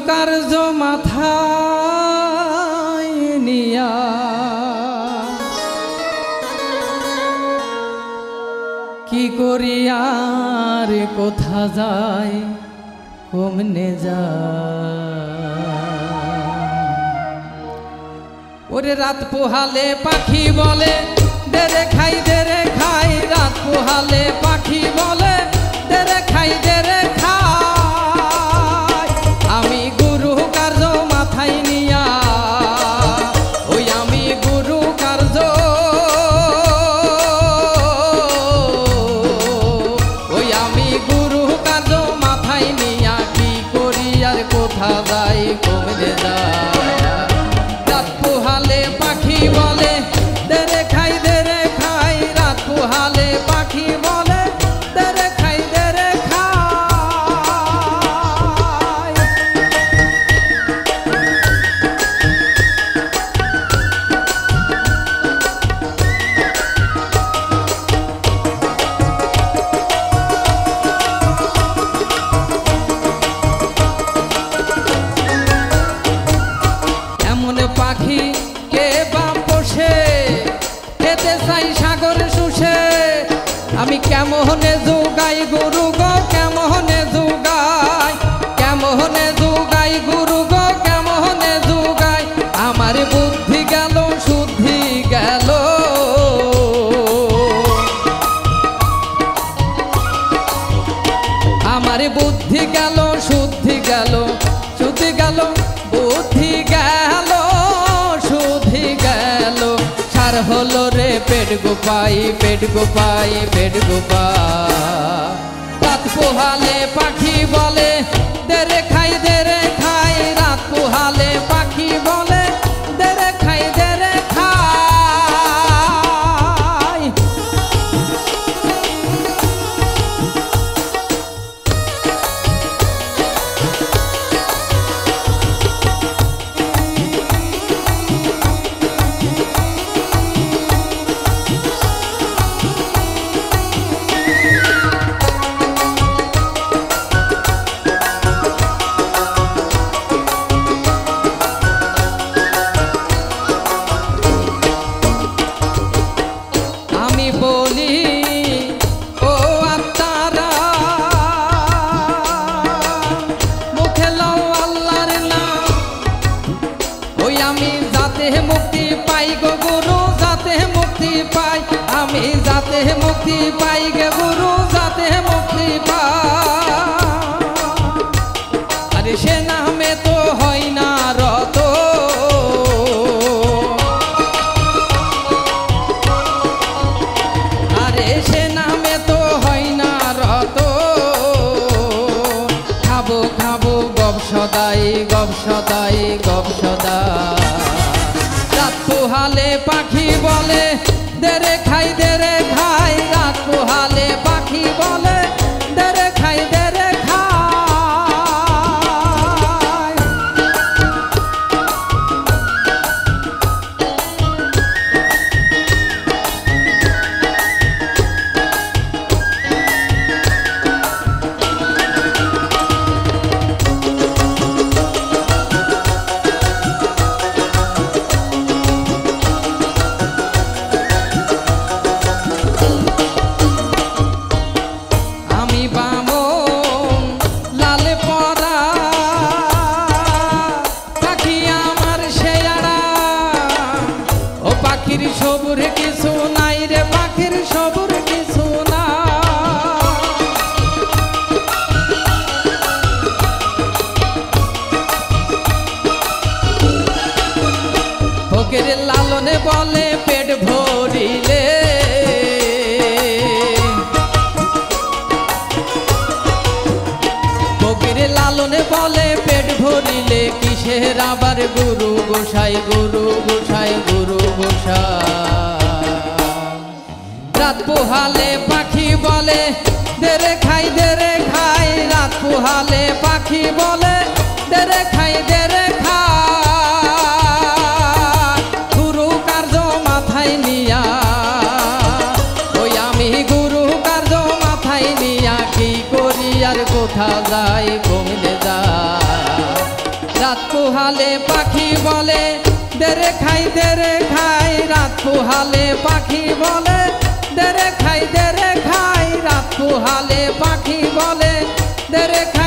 কার্য মাথায় নিয়া কি করি আর কোথা যায় কমনে যায় ওরে রাত পোহালে পাখি বলে দেরে খাই রাত পোহালে পাখি বলে দেরে খাই আমি গুরু কার্য মাথায় নিয়া ওই আমি গুরু কার্য ওই আমি গুরু কার্য মাথায় নিয়া কি করি আর কোথা যাই কমে যায় রাত পোহালে পাখি বলে দেরে খাই রাত পোহালে পাখি বলে দেরে খাই পাখি কে বা পোষে খেতে চাই সাগর শুষে আমি কেমনে যোগাই গুরু গো কেমনে যোগাই গুরু গো কেমনে যোগাই আমার বুদ্ধি গেল শুদ্ধি গেল আমার বুদ্ধি গেল শুদ্ধি গেল শুদ্ধি গেল বুদ্ধি গেল শুদ্ধি গেল সার হলো রে পেট গোপাই রাত পোহালে পাখি বলে দেরে খাই রাত পোহালে পাখি বলে দেরে খাই বলি ও আত্মারা মুখে লও আল্লাহর নাম ওই আমি যাতে মুক্তি পাই গো গুরু যাতে মুক্তি পাই আমি যাতে মুক্তি পাই গে গুরু যাতে মুক্তি পাই আরে সে নামে তো হয় না রত সে নামে তো হয় না রত খাবো গবসদাই রাত পোহালে পাখি বলে দেরে খাই রাত পোহালে পাখি বলে দেরে খাই পাখির সবুর কিছু নাই রে পাখির সবুর কিছু না ফকির লালনে বলে পেট ভরিলে ফকির লালনে বলে পেট ভরিলে কিসের আবার গুরু গোসাই রাত পোহালে পাখি বলে দেরে খাই রাত পোহালে পাখি বলে দেরে খাই গুরু কার্য মাথায় নিয়া ওই আমি গুরু কার্য মাথায় নিয়া কি করি আর কোথা যাই কমলে যায় রাত পোহালে পাখি বলে দেরে খাই রাত পোহালে পাখি বলে দেরে খাই রাত পোহালে পাখি বলে দেরে খাই